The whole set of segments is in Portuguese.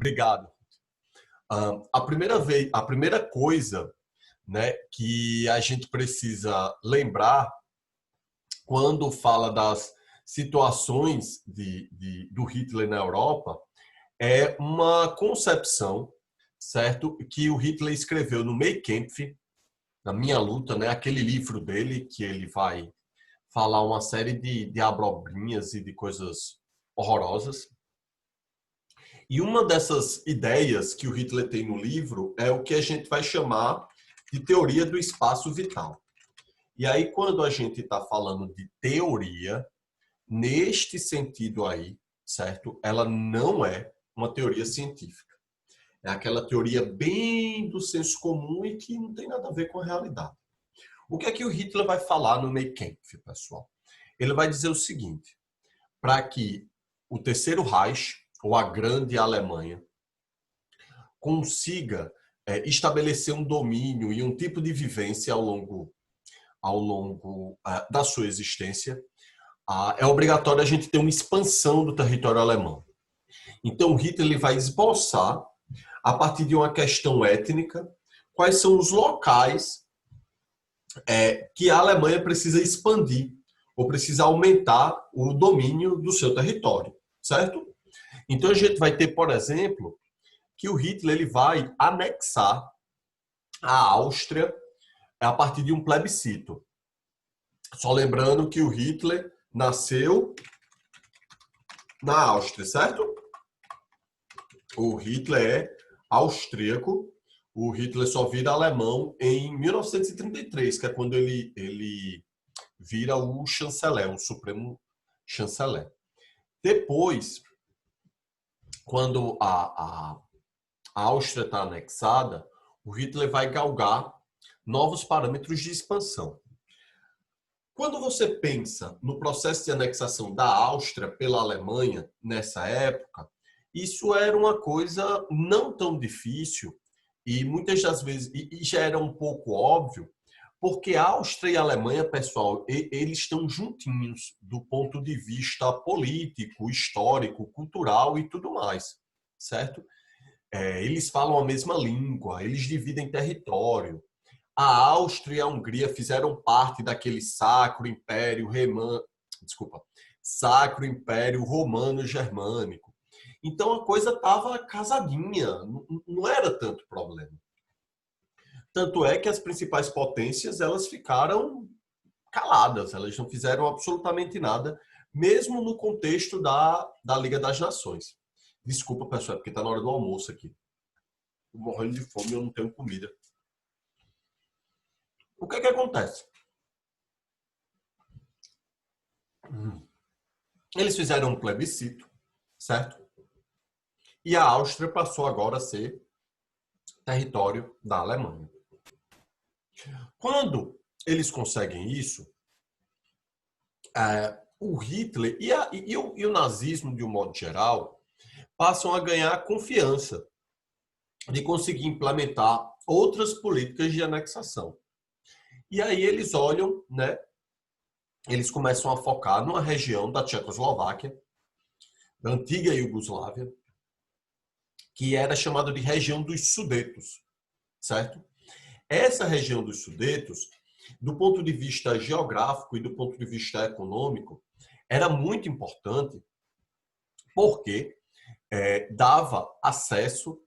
Obrigado. A primeira coisa, né, que a gente precisa lembrar quando fala das situações do Hitler na Europa é uma concepção, certo, que o Hitler escreveu no Mein Kampf, na Minha Luta, né, aquele livro dele que ele vai falar uma série de abobrinhas e de coisas horrorosas. E uma dessas ideias que o Hitler tem no livro é o que a gente vai chamar de teoria do espaço vital. E aí, quando a gente está falando de teoria, neste sentido aí, certo? Ela não é uma teoria científica. É aquela teoria bem do senso comum e que não tem nada a ver com a realidade. O que é que o Hitler vai falar no Mein Kampf, pessoal? Ele vai dizer o seguinte: para que o Terceiro Reich, ou a Grande Alemanha, consiga estabelecer um domínio e um tipo de vivência ao longo da sua existência, é obrigatório a gente ter uma expansão do território alemão. Então, Hitler ele vai esboçar, a partir de uma questão étnica, quais são os locais que a Alemanha precisa expandir ou precisa aumentar o domínio do seu território, certo? Então, a gente vai ter, por exemplo, que o Hitler ele vai anexar a Áustria a partir de um plebiscito. Só lembrando que o Hitler nasceu na Áustria, certo? O Hitler é austríaco. O Hitler só vira alemão em 1933, que é quando ele vira o chanceler, o supremo chanceler. Depois, quando a Áustria está anexada, o Hitler vai galgar novos parâmetros de expansão. Quando você pensa no processo de anexação da Áustria pela Alemanha nessa época, isso era uma coisa não tão difícil e muitas das vezes e já era um pouco óbvio, porque a Áustria e a Alemanha, pessoal, eles estão juntinhos do ponto de vista político, histórico, cultural e tudo mais, certo? Eles falam a mesma língua, eles dividem território. A Áustria e a Hungria fizeram parte daquele Sacro Império Romano-Germânico. Então a coisa estava casadinha, não era tanto problema. Tanto é que as principais potências elas ficaram caladas, elas não fizeram absolutamente nada, mesmo no contexto da Liga das Nações. Desculpa, pessoal, porque está na hora do almoço aqui. Estou morrendo de fome e eu não tenho comida. O que é que acontece? Eles fizeram um plebiscito, certo? E a Áustria passou agora a ser território da Alemanha. Quando eles conseguem isso, o Hitler e o nazismo, de um modo geral, passam a ganhar confiança de conseguir implementar outras políticas de anexação. E aí eles olham, né? Eles começam a focar numa região da Tchecoslováquia, da antiga Iugoslávia, que era chamada de região dos Sudetos, certo? Essa região dos Sudetos, do ponto de vista geográfico e do ponto de vista econômico, era muito importante porque dava acesso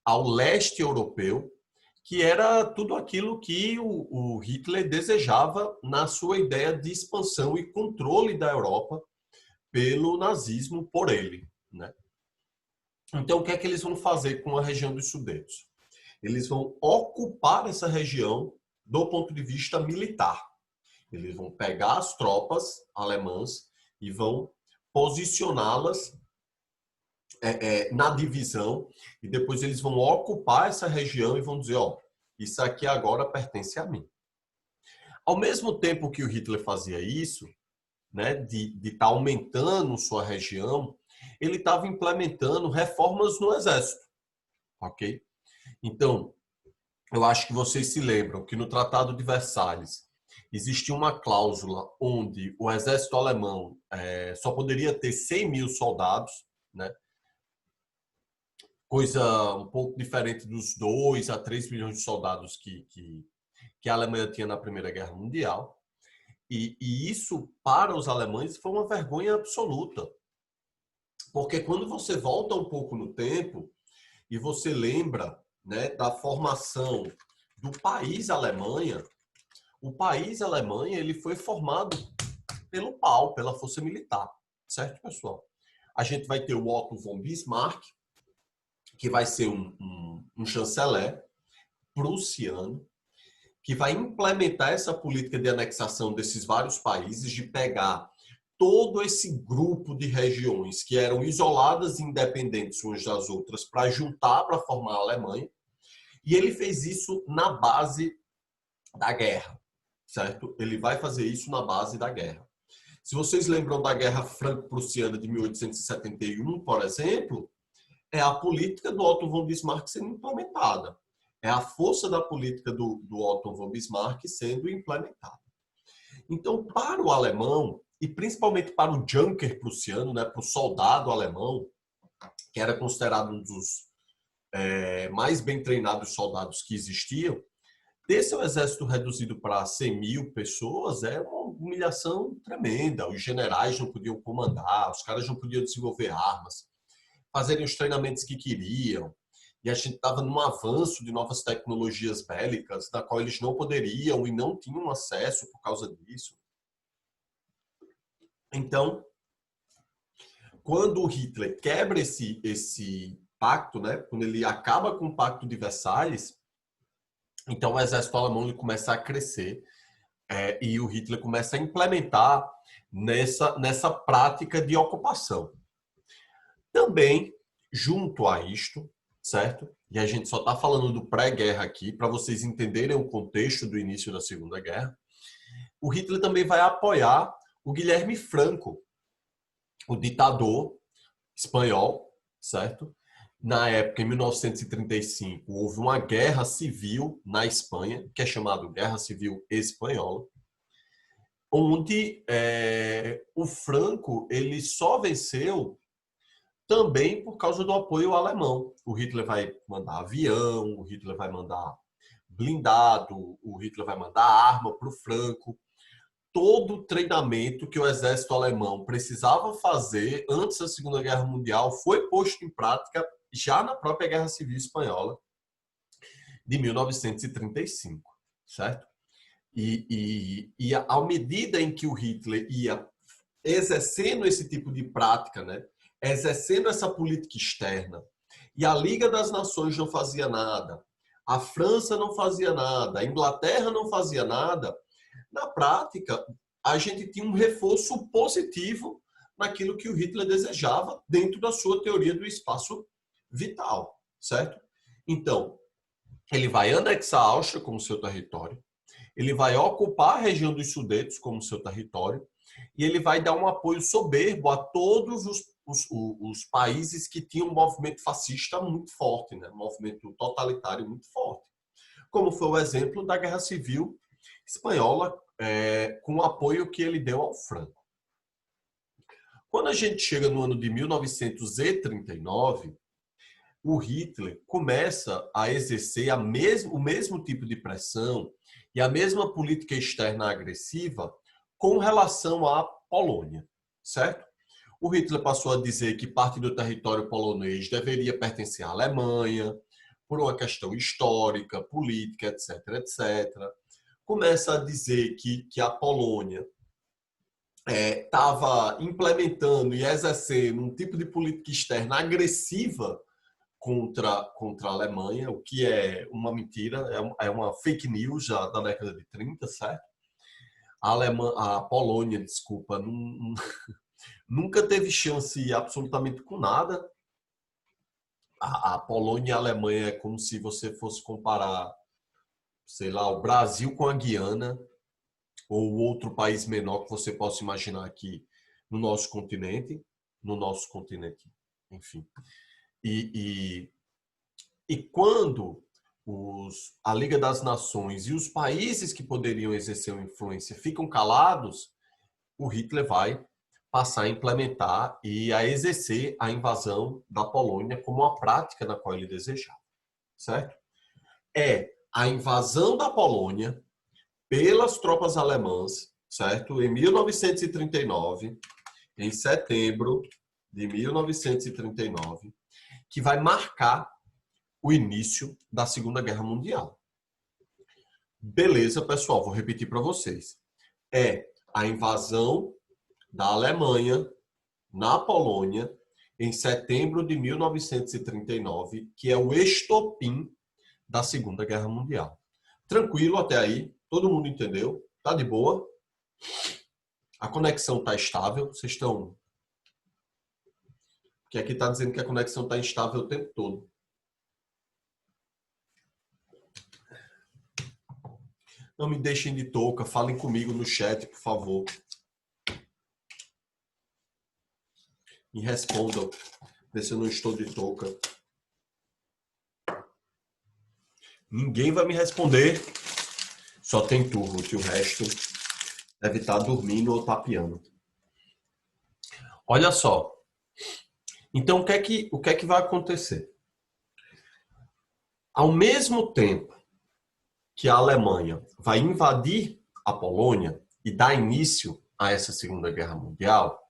ao leste europeu, que era tudo aquilo que o Hitler desejava na sua ideia de expansão e controle da Europa pelo nazismo por ele, né? Então, o que é que eles vão fazer com a região dos Sudetos? Eles vão ocupar essa região do ponto de vista militar. Eles vão pegar as tropas alemãs e vão posicioná-las na divisão e depois eles vão ocupar essa região e vão dizer, ó, isso aqui agora pertence a mim. Ao mesmo tempo que o Hitler fazia isso, né, de estar aumentando sua região, ele estava implementando reformas no exército, ok? Então, eu acho que vocês se lembram que no Tratado de Versalhes existia uma cláusula onde o exército alemão só poderia ter 100 mil soldados, né? coisa um pouco diferente dos 2 a 3 milhões de soldados que a Alemanha tinha na Primeira Guerra Mundial. E isso, para os alemães, foi uma vergonha absoluta. Porque quando você volta um pouco no tempo e você lembra, né, da formação do país Alemanha, o país Alemanha ele foi formado pelo PAU, pela Força Militar. Certo, pessoal? A gente vai ter o Otto von Bismarck, que vai ser um chanceler prussiano, que vai implementar essa política de anexação desses vários países, de pegar todo esse grupo de regiões que eram isoladas e independentes umas das outras para juntar para formar a Alemanha. E ele fez isso na base da guerra, certo? Ele vai fazer isso na base da guerra. Se vocês lembram da Guerra Franco-Prussiana de 1871, por exemplo, é a política do Otto von Bismarck sendo implementada. É a força da política do Otto von Bismarck sendo implementada. Então, para o alemão, e principalmente para o Junker prussiano, né, para o soldado alemão, que era considerado um dos mais bem treinados soldados que existiam, ter seu exército reduzido para 100 mil pessoas é uma humilhação tremenda. Os generais não podiam comandar, os caras não podiam desenvolver armas, fazerem os treinamentos que queriam. E a gente estava num avanço de novas tecnologias bélicas, da qual eles não poderiam e não tinham acesso por causa disso. Então, quando o Hitler quebra esse pacto, né, quando ele acaba com o Pacto de Versalhes, então o exército alemão ele começa a crescer e o Hitler começa a implementar nessa prática de ocupação. Também, junto a isto, certo? E a gente só está falando do pré-guerra aqui, para vocês entenderem o contexto do início da Segunda Guerra, o Hitler também vai apoiar o Guilherme Franco, o ditador espanhol, certo? Na época, em 1935, houve uma guerra civil na Espanha, que é chamada Guerra Civil Espanhola, onde o Franco ele só venceu também por causa do apoio alemão. O Hitler vai mandar avião, o Hitler vai mandar blindado, o Hitler vai mandar arma para o Franco. Todo o treinamento que o exército alemão precisava fazer antes da Segunda Guerra Mundial foi posto em prática já na própria Guerra Civil Espanhola de 1935, certo? E à medida em que o Hitler ia exercendo esse tipo de prática, né, exercendo essa política externa, e a Liga das Nações não fazia nada, a França não fazia nada, a Inglaterra não fazia nada, na prática, a gente tinha um reforço positivo naquilo que o Hitler desejava dentro da sua teoria do espaço vital, certo? Então, ele vai anexar a Áustria como seu território, ele vai ocupar a região dos Sudetos como seu território e ele vai dar um apoio soberbo a todos os países que tinham um movimento fascista muito forte, né? Um movimento totalitário muito forte. Como foi o exemplo da Guerra Civil Espanhola, com o apoio que ele deu ao Franco. Quando a gente chega no ano de 1939, o Hitler começa a exercer o mesmo tipo de pressão e a mesma política externa agressiva com relação à Polônia, certo? O Hitler passou a dizer que parte do território polonês deveria pertencer à Alemanha, por uma questão histórica, política, etc., etc. Começa a dizer que a Polônia estava implementando e exercendo um tipo de política externa agressiva contra a Alemanha, o que é uma mentira, é uma fake news já da década de 30, certo? A Polônia, desculpa, nunca teve chance absolutamente com nada. A Polônia e a Alemanha é como se você fosse comparar, sei lá, o Brasil com a Guiana ou outro país menor que você possa imaginar aqui no nosso continente, enfim. E quando a Liga das Nações e os países que poderiam exercer uma influência ficam calados, o Hitler vai passar a implementar e a exercer a invasão da Polônia como uma prática na qual ele desejava, certo? É a invasão da Polônia pelas tropas alemãs, certo? Em 1939, em setembro de 1939, que vai marcar o início da Segunda Guerra Mundial. Beleza, pessoal, vou repetir para vocês. É a invasão da Alemanha na Polônia em setembro de 1939, que é o estopim da Segunda Guerra Mundial. Tranquilo até aí? Todo mundo entendeu? Tá de boa? A conexão tá estável? Vocês estão... Porque aqui tá dizendo que a conexão tá instável o tempo todo. Não me deixem de touca, falem comigo no chat, por favor. Me respondam, ver se eu não estou de touca. Ninguém vai me responder. Só tem turno, que o resto deve estar dormindo ou tapeando. Olha só. Então, o que é que vai acontecer? Ao mesmo tempo que a Alemanha vai invadir a Polônia e dar início a essa Segunda Guerra Mundial,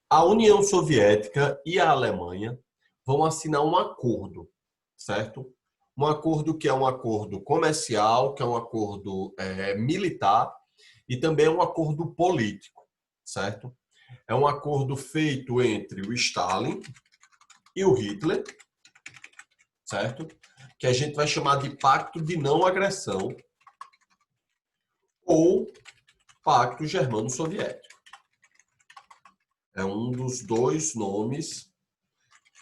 a União Soviética e a Alemanha vão assinar um acordo, certo? Um acordo que é um acordo comercial, que é um acordo militar e também é um acordo político, certo? É um acordo feito entre o Stalin e o Hitler, certo? Que a gente vai chamar de Pacto de Não Agressão ou Pacto Germano-Soviético. É um dos dois nomes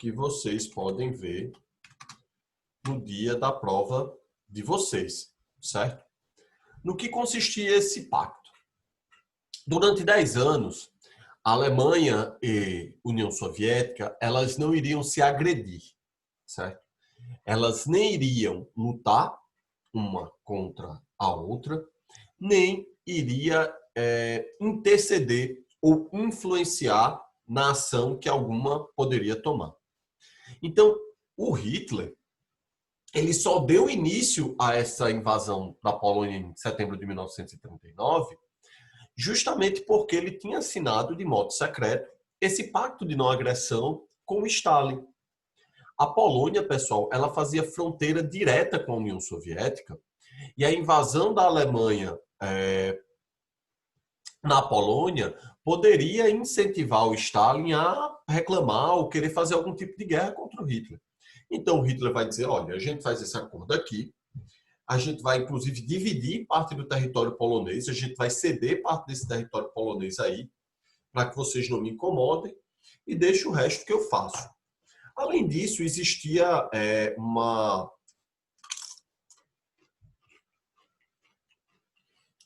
que vocês podem ver no dia da prova de vocês, certo? No que consistia esse pacto? Durante 10 anos, a Alemanha e a União Soviética, elas não iriam se agredir, certo? Elas nem iriam lutar uma contra a outra, nem iria interceder ou influenciar na ação que alguma poderia tomar. Então, o Hitler, ele só deu início a essa invasão da Polônia em setembro de 1939, justamente porque ele tinha assinado de modo secreto esse pacto de não agressão com o Stalin. A Polônia, pessoal, ela fazia fronteira direta com a União Soviética e a invasão da Alemanha na Polônia poderia incentivar o Stalin a reclamar ou querer fazer algum tipo de guerra contra o Hitler. Então, o Hitler vai dizer, olha, a gente faz esse acordo aqui, a gente vai, inclusive, dividir parte do território polonês, a gente vai ceder parte desse território polonês aí, para que vocês não me incomodem, e deixe o resto que eu faço. Além disso, existia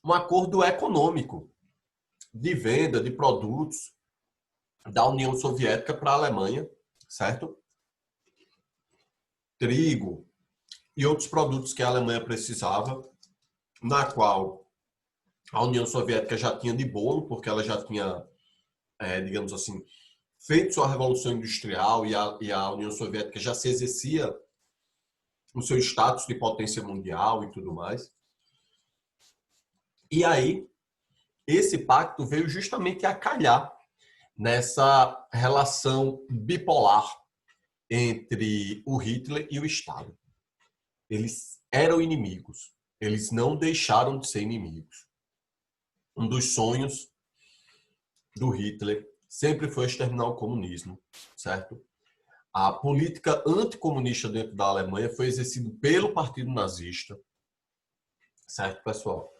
um acordo econômico de venda de produtos da União Soviética para a Alemanha, certo? Trigo e outros produtos que a Alemanha precisava, na qual a União Soviética já tinha de bolo, porque ela já tinha, digamos assim, feito sua revolução industrial e a União Soviética já se exercia o seu status de potência mundial e tudo mais. E aí, esse pacto veio justamente a calhar nessa relação bipolar entre o Hitler e o Stalin. Eles eram inimigos. Eles não deixaram de ser inimigos. Um dos sonhos do Hitler sempre foi exterminar o comunismo, certo? A política anticomunista dentro da Alemanha foi exercida pelo Partido Nazista, certo, pessoal?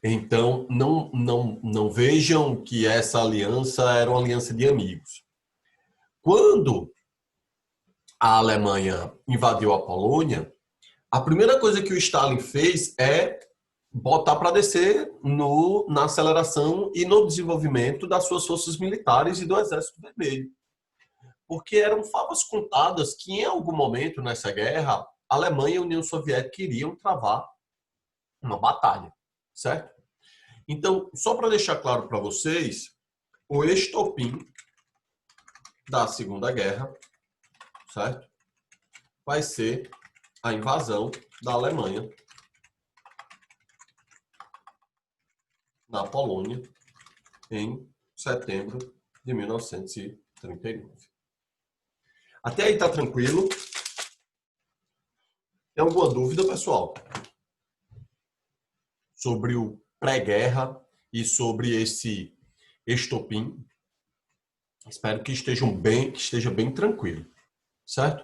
Então, não vejam que essa aliança era uma aliança de amigos. Quando a Alemanha invadiu a Polônia, a primeira coisa que o Stalin fez é botar para descer na aceleração e no desenvolvimento das suas forças militares e do Exército Vermelho. Porque eram favas contadas que, em algum momento nessa guerra, a Alemanha e a União Soviética iriam travar uma batalha, certo? Então, só para deixar claro para vocês, O estopim da Segunda Guerra, certo? Vai ser a invasão da Alemanha na Polônia em setembro de 1939. Até aí tá tranquilo? Tem alguma dúvida, pessoal? Sobre o pré-guerra e sobre esse estopim? Espero que esteja bem tranquilo, certo?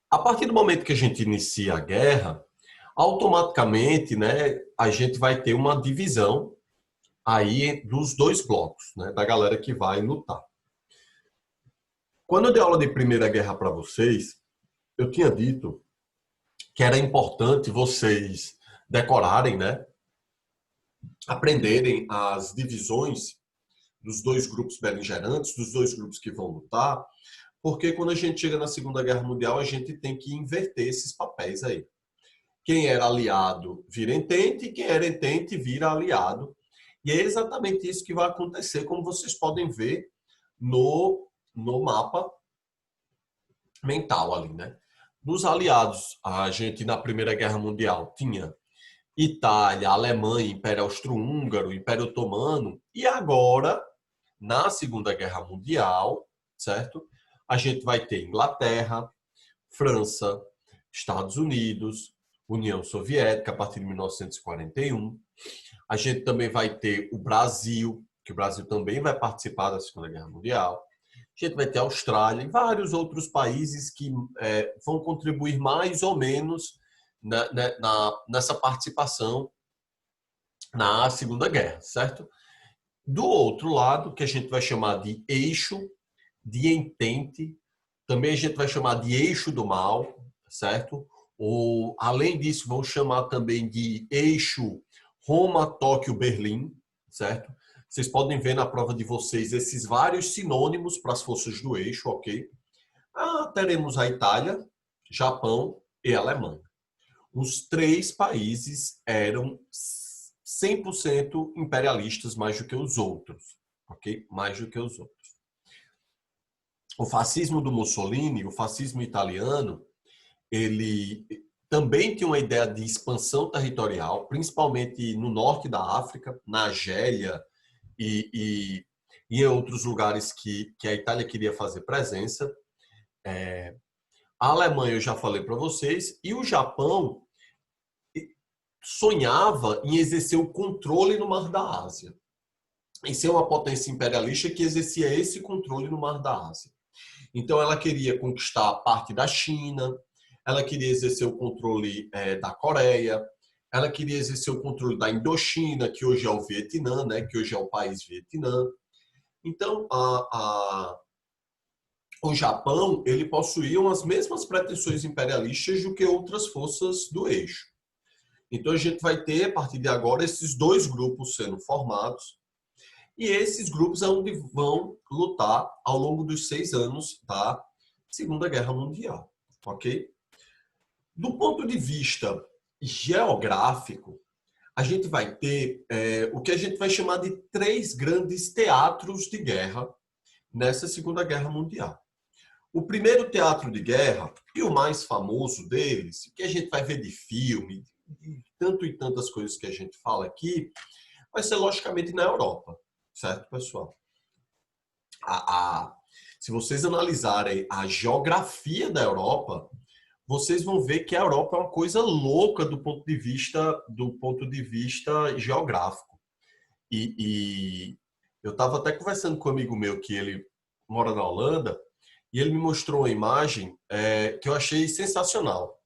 A partir do momento que a gente inicia a guerra, automaticamente, né, a gente vai ter uma divisão aí dos dois blocos, né, da galera que vai lutar. Quando eu dei aula de Primeira Guerra para vocês, eu tinha dito que era importante vocês decorarem, né, aprenderem as divisões dos dois grupos beligerantes, dos dois grupos que vão lutar, porque quando a gente chega na Segunda Guerra Mundial, a gente tem que inverter esses papéis aí. Quem era aliado vira entente, quem era entente vira aliado. E é exatamente isso que vai acontecer, como vocês podem ver no mapa mental ali, né? Nos aliados, a gente na Primeira Guerra Mundial tinha Itália, Alemanha, Império Austro-Húngaro, Império Otomano, e agora, na Segunda Guerra Mundial, certo? A gente vai ter Inglaterra, França, Estados Unidos, União Soviética, a partir de 1941. A gente também vai ter o Brasil, que o Brasil também vai participar da Segunda Guerra Mundial. A gente vai ter a Austrália e vários outros países que vão contribuir mais ou menos nessa participação na Segunda Guerra, certo? Do outro lado, que a gente vai chamar de eixo, de entente, também a gente vai chamar de eixo do mal, certo? Ou, além disso, vão chamar também de eixo Roma, Tóquio, Berlim, certo? Vocês podem ver na prova de vocês esses vários sinônimos para as forças do eixo, ok? Teremos a Itália, Japão e Alemanha. Os três países eram 100% imperialistas mais do que os outros, ok? Mais do que os outros. O fascismo do Mussolini, o fascismo italiano, ele também tinha uma ideia de expansão territorial, principalmente no norte da África, na Argélia e em outros lugares que a Itália queria fazer presença. A Alemanha, eu já falei para vocês, e o Japão sonhava em exercer o controle no Mar da Ásia. Em ser uma potência imperialista que exercia esse controle no Mar da Ásia. Então, ela queria conquistar parte da China, ela queria exercer o controle da Coreia, ela queria exercer o controle da Indochina, que hoje é o Vietnã, né, que hoje é o país Vietnã. Então, o Japão ele possuía as mesmas pretensões imperialistas do que outras forças do eixo. Então, a gente vai ter, a partir de agora, esses dois grupos sendo formados, e esses grupos é onde vão lutar ao longo dos 6 anos da Segunda Guerra Mundial, ok? Do ponto de vista geográfico, a gente vai ter o que a gente vai chamar de 3 grandes teatros de guerra nessa Segunda Guerra Mundial. O primeiro teatro de guerra, e o mais famoso deles, que a gente vai ver de filme, de tanto e tantas coisas que a gente fala aqui, vai ser logicamente na Europa. Certo, pessoal? Se vocês analisarem a geografia da Europa, vocês vão ver que a Europa é uma coisa louca do ponto de vista geográfico. E eu estava até conversando com um amigo meu que ele mora na Holanda e ele me mostrou uma imagem que eu achei sensacional.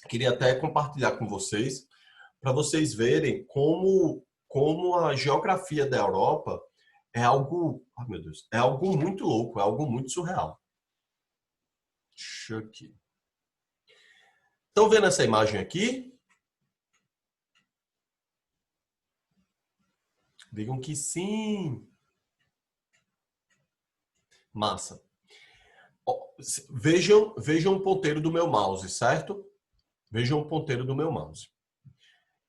Queria até compartilhar com vocês para vocês verem como a geografia da Europa é algo, oh meu Deus, é algo muito louco, é algo muito surreal. Deixa aqui. Estão vendo essa imagem aqui? Digam que sim. Massa. Vejam o ponteiro do meu mouse, certo? Vejam o ponteiro do meu mouse.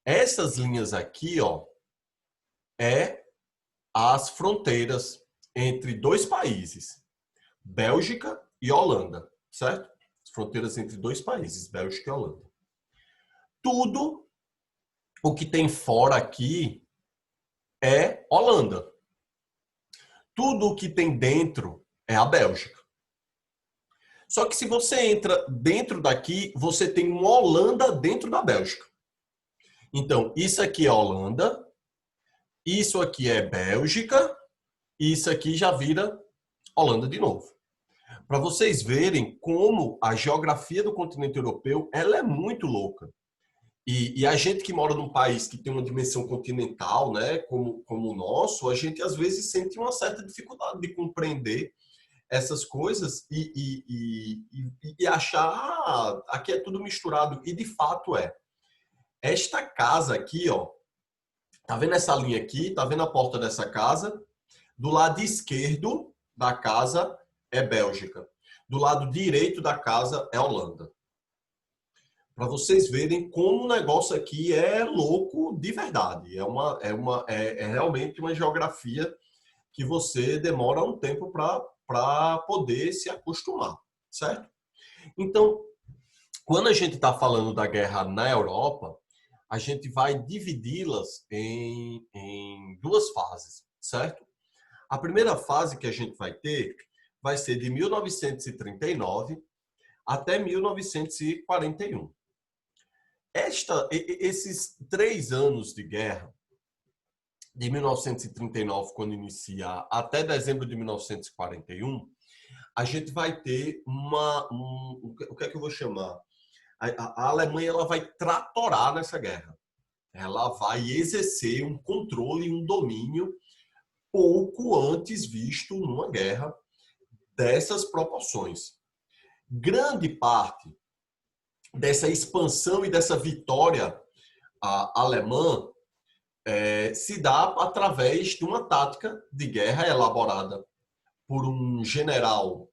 Essas linhas aqui, ó, é as fronteiras entre dois países, Bélgica e Holanda, certo? As fronteiras entre dois países, Bélgica e Holanda. Tudo o que tem fora aqui é Holanda. Tudo o que tem dentro é a Bélgica. Só que se você entra dentro daqui, você tem uma Holanda dentro da Bélgica. Então, isso aqui é Holanda, isso aqui é Bélgica, e isso aqui já vira Holanda de novo. Para vocês verem como a geografia do continente europeu ela é muito louca. E a gente que mora num país que tem uma dimensão continental, né, como o nosso, a gente às vezes sente uma certa dificuldade de compreender essas coisas e achar aqui é tudo misturado. E de fato é. Esta casa aqui, ó, tá vendo essa linha aqui? Tá vendo a porta dessa casa? Do lado esquerdo da casa é Bélgica. Do lado direito da casa é Holanda. Para vocês verem como o negócio aqui é louco de verdade. É realmente uma geografia que você demora um tempo para poder se acostumar, certo? Então, quando a gente está falando da guerra na Europa, a gente vai dividi-las em duas fases, certo? A primeira fase que a gente vai ter vai ser de 1939 até 1941. Esses 3 anos de guerra, de 1939, quando inicia, até dezembro de 1941, a gente vai ter o que é que eu vou chamar? A Alemanha ela vai tratorar nessa guerra. Ela vai exercer um controle, um domínio pouco antes visto numa guerra dessas proporções. Grande parte dessa expansão e dessa vitória alemã se dá através de uma tática de guerra elaborada por um general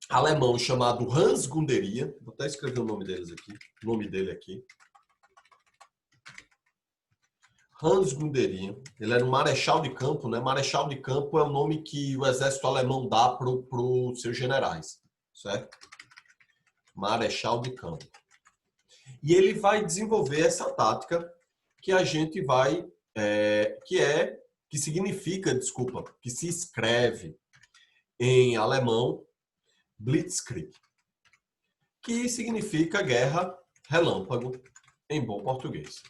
alemão chamado Hans Guderian. Vou até escrever o nome dele aqui. Hans Guderian. Ele era um marechal de campo, né? Marechal de campo é o nome que o exército alemão dá para os seus generais, certo? Marechal de campo. E ele vai desenvolver essa tática que a gente vai, que significa, que se escreve em alemão Blitzkrieg, que significa guerra relâmpago em bom português.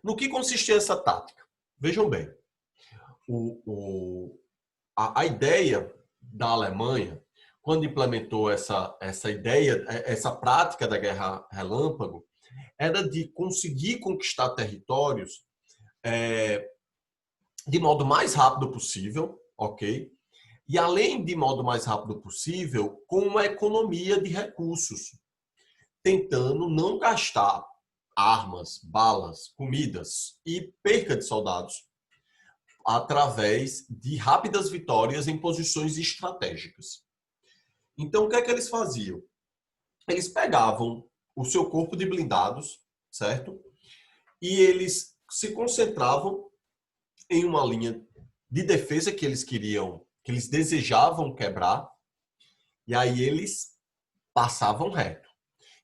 No que consistia essa tática? Vejam bem, a ideia da Alemanha, quando implementou essa ideia, essa prática da guerra relâmpago, era de conseguir conquistar territórios de modo mais rápido possível, ok? E além de modo mais rápido possível, com uma economia de recursos, tentando não gastar armas, balas, comidas e perca de soldados através de rápidas vitórias em posições estratégicas. Então, o que é que eles faziam? Eles pegavam o seu corpo de blindados, certo? E eles se concentravam em uma linha de defesa que eles queriam, que eles desejavam quebrar, e aí eles passavam reto.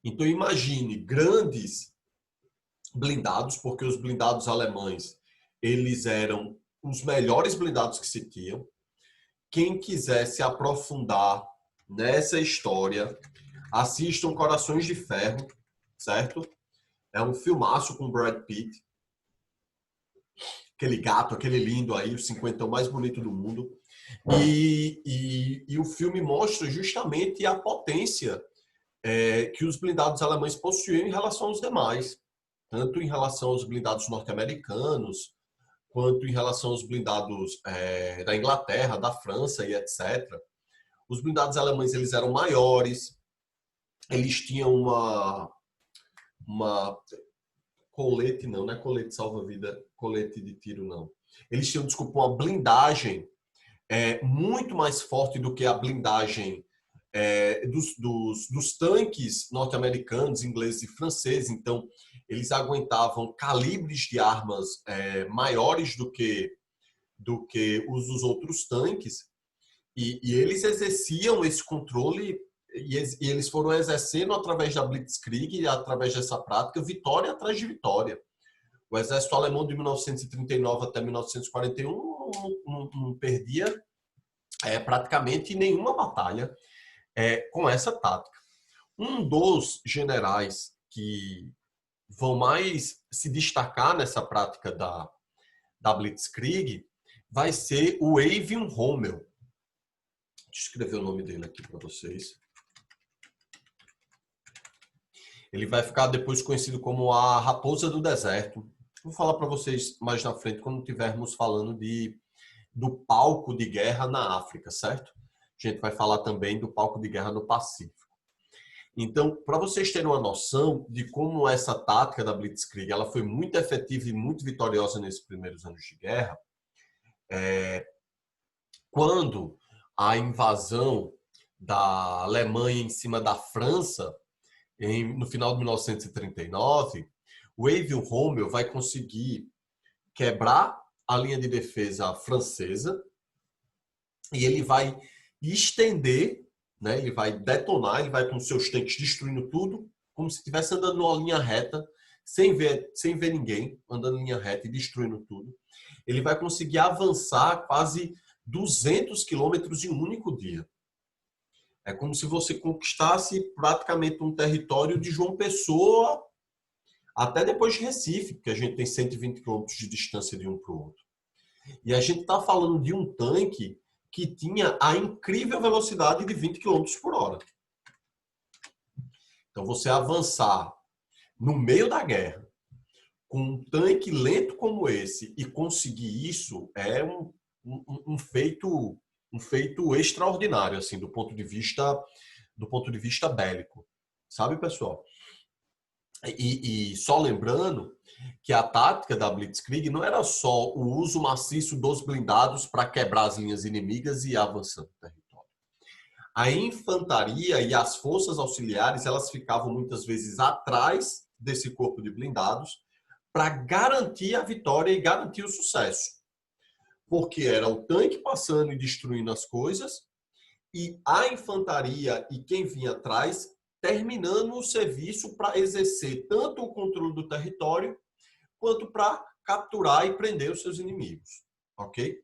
Então, imagine grandes blindados, porque os blindados alemães, eles eram os melhores blindados que se tinham. Quem quiser se aprofundar nessa história, assistam Corações de Ferro, certo? É um filmaço com Brad Pitt. Aquele gato, aquele lindo aí, o 50 mais bonito do mundo. E o filme mostra justamente a potência que os blindados alemães possuíam em relação aos demais. Tanto em relação aos blindados norte-americanos, quanto em relação aos blindados da Inglaterra, da França e etc. Os blindados alemães eles eram maiores, eles tinham uma colete, não é colete salva-vida, colete de tiro, não. Eles tinham, desculpa, uma blindagem muito mais forte do que a blindagem dos tanques norte-americanos, ingleses e franceses. Então, eles aguentavam calibres de armas maiores do que os dos outros tanques, e eles exerciam esse controle, e eles foram exercendo através da Blitzkrieg, e através dessa prática, vitória atrás de vitória. O exército alemão de 1939 até 1941 não perdia praticamente nenhuma batalha com essa tática. Um dos generais que vão mais se destacar nessa prática da Blitzkrieg vai ser o Avion Rommel. Deixa eu escrever o nome dele aqui para vocês. Ele vai ficar depois conhecido como a Raposa do Deserto. Vou falar para vocês mais na frente, quando estivermos falando do palco de guerra na África, certo? A gente vai falar também do palco de guerra no Pacífico. Então, para vocês terem uma noção de como essa tática da Blitzkrieg ela foi muito efetiva e muito vitoriosa nesses primeiros anos de guerra, quando a invasão da Alemanha em cima da França, no final de 1939, o Avion Rommel vai conseguir quebrar a linha de defesa francesa e ele vai estender, né? Ele vai detonar, ele vai com seus tanques destruindo tudo, como se estivesse andando numa linha reta, sem ver ninguém, andando em linha reta e destruindo tudo. Ele vai conseguir avançar quase 200 quilômetros em um único dia. É como se você conquistasse praticamente um território de João Pessoa até depois de Recife, porque a gente tem 120 quilômetros de distância de um para o outro. E a gente está falando de um tanque que tinha a incrível velocidade de 20 quilômetros por hora. Então, você avançar no meio da guerra com um tanque lento como esse e conseguir isso é um feito extraordinário, assim, do ponto de vista bélico, sabe, pessoal? E só lembrando que a tática da Blitzkrieg não era só o uso maciço dos blindados para quebrar as linhas inimigas e avançar no território. A infantaria e as forças auxiliares elas ficavam muitas vezes atrás desse corpo de blindados para garantir a vitória e garantir o sucesso. Porque era o tanque passando e destruindo as coisas e a infantaria e quem vinha atrás terminando o serviço para exercer tanto o controle do território quanto para capturar e prender os seus inimigos. Ok?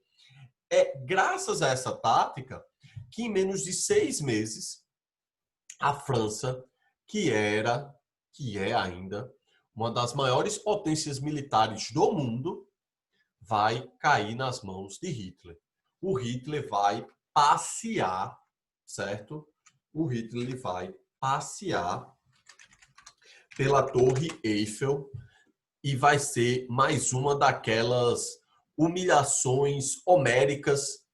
É graças a essa tática que em menos de 6 meses a França, que é ainda uma das maiores potências militares do mundo, vai cair nas mãos de Hitler. O Hitler vai passear, certo? O Hitler vai passear pela Torre Eiffel e vai ser mais uma daquelas humilhações homéricas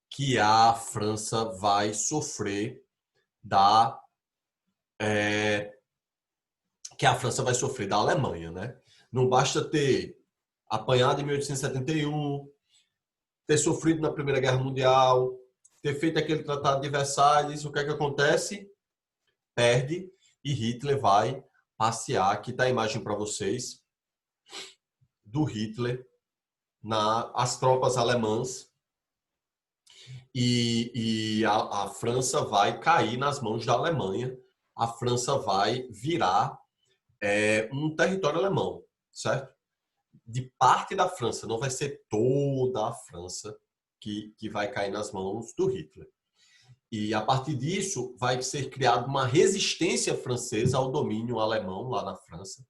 que a França vai sofrer que a França vai sofrer da Alemanha, né? Não basta ter apanhado em 1871, ter sofrido na Primeira Guerra Mundial, ter feito aquele Tratado de Versalhes, o que é que acontece? Perde e Hitler vai passear. Aqui está a imagem para vocês do Hitler as tropas alemãs e a França vai cair nas mãos da Alemanha. A França vai virar um território alemão, certo? De parte da França, não vai ser toda a França que vai cair nas mãos do Hitler. E a partir disso vai ser criada uma resistência francesa ao domínio alemão lá na França.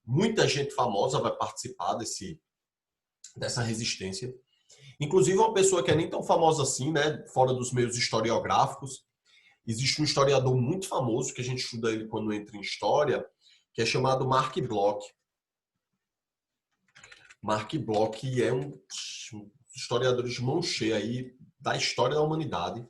Muita gente famosa vai participar dessa resistência. Inclusive uma pessoa que é nem tão famosa assim, né, fora dos meios historiográficos. Existe um historiador muito famoso, que a gente estuda ele quando entra em história, que é chamado Marc Bloch. Marc Bloch é um historiador de mão cheia aí da história da humanidade.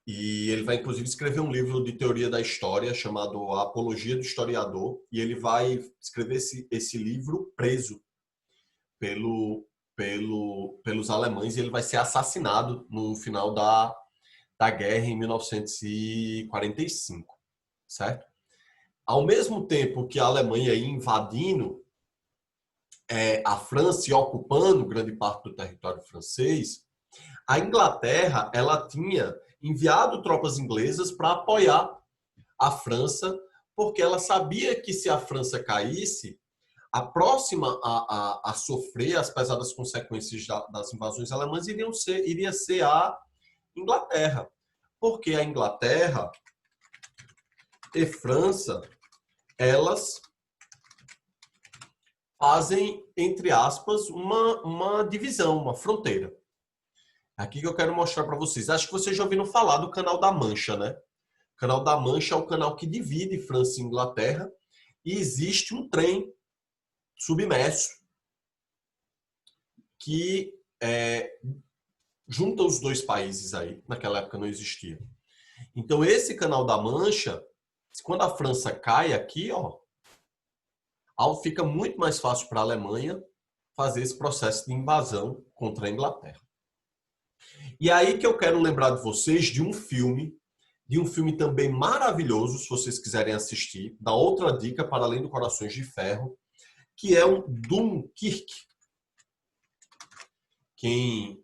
E ele vai, inclusive, escrever um livro de teoria da história chamado A Apologia do Historiador. E ele vai escrever esse livro preso pelos alemães. E ele vai ser assassinado no final da da guerra em 1945, certo? Ao mesmo tempo que a Alemanha ia invadindo a França e ocupando grande parte do território francês, a Inglaterra ela tinha enviado tropas inglesas para apoiar a França, porque ela sabia que se a França caísse, a próxima a sofrer as pesadas consequências das invasões alemãs iria ser a Inglaterra. Porque a Inglaterra e França, elas fazem, entre aspas, uma divisão, uma fronteira. Aqui que eu quero mostrar para vocês. Acho que vocês já ouviram falar do Canal da Mancha, né? O Canal da Mancha é o canal que divide França e Inglaterra e existe um trem submerso que junta os dois países aí. Naquela época não existia. Então, esse Canal da Mancha, quando a França cai aqui, ó, fica muito mais fácil para a Alemanha fazer esse processo de invasão contra a Inglaterra. E aí que eu quero lembrar de vocês de um filme também maravilhoso, se vocês quiserem assistir, da outra dica para além do Corações de Ferro, que é o Dunkirk. Quem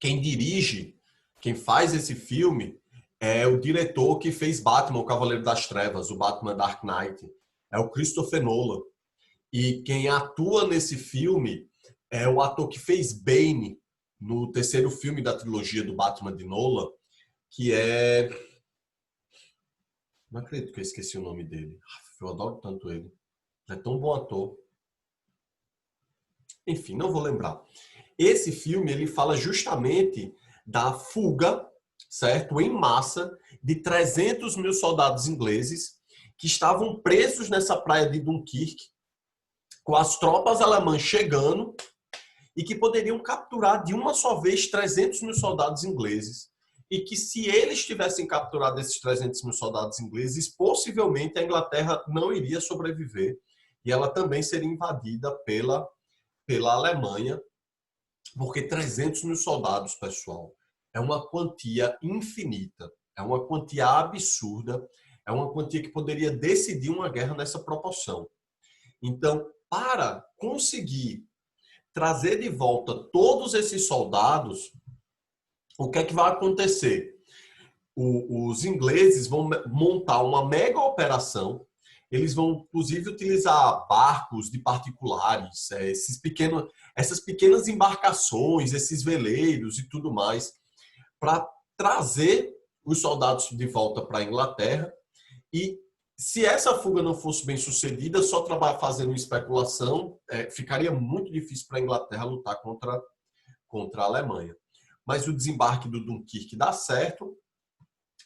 dirige, quem faz esse filme é o diretor que fez Batman, o Cavaleiro das Trevas, o Batman Dark Knight. É o Christopher Nolan. E quem atua nesse filme é o ator que fez Bane no terceiro filme da trilogia do Batman de Nolan, que é... Não acredito que eu esqueci o nome dele. Eu adoro tanto ele. É tão bom ator. Enfim, não vou lembrar. Esse filme ele fala justamente da fuga, certo, em massa, de 300 mil soldados ingleses que estavam presos nessa praia de Dunkirk, com as tropas alemãs chegando e que poderiam capturar de uma só vez 300 mil soldados ingleses. E que se eles tivessem capturado esses 300 mil soldados ingleses, possivelmente a Inglaterra não iria sobreviver e ela também seria invadida pela Alemanha, porque 300 mil soldados, pessoal, é uma quantia infinita, é uma quantia absurda, é uma quantia que poderia decidir uma guerra nessa proporção. Então, para conseguir trazer de volta todos esses soldados, o que é que vai acontecer? Os ingleses vão montar uma mega operação. Eles vão, inclusive, utilizar barcos de particulares, essas pequenas embarcações, esses veleiros e tudo mais, para trazer os soldados de volta para a Inglaterra. E se essa fuga não fosse bem sucedida, só trabalhar fazendo especulação, ficaria muito difícil para a Inglaterra lutar contra a Alemanha. Mas o desembarque do Dunkirk dá certo,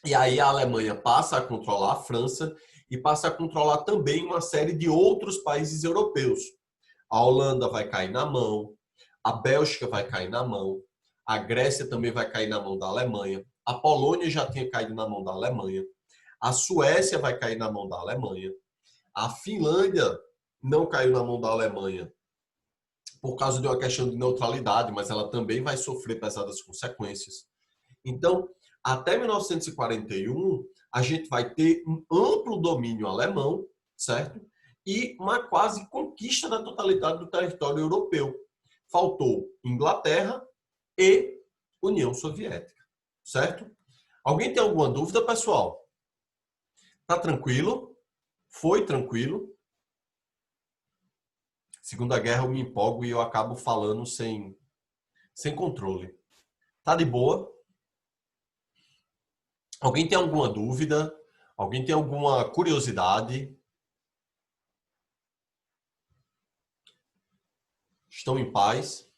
e aí a Alemanha passa a controlar a França e passa a controlar também uma série de outros países europeus. A Holanda vai cair na mão, a Bélgica vai cair na mão, a Grécia também vai cair na mão da Alemanha, a Polônia já tinha caído na mão da Alemanha, a Suécia vai cair na mão da Alemanha, a Finlândia não caiu na mão da Alemanha por causa de uma questão de neutralidade, mas ela também vai sofrer pesadas consequências. Então, até 1941, a gente vai ter um amplo domínio alemão, certo? E uma quase conquista da totalidade do território europeu. Faltou Inglaterra e União Soviética, certo? Alguém tem alguma dúvida, pessoal? Tá tranquilo? Foi tranquilo? Segunda Guerra eu me empolgo e eu acabo falando sem controle. Tá de boa? Alguém tem alguma dúvida? Alguém tem alguma curiosidade? Estão em paz?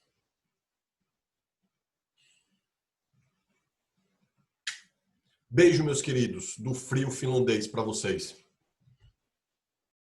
Beijo, meus queridos, do frio finlandês para vocês.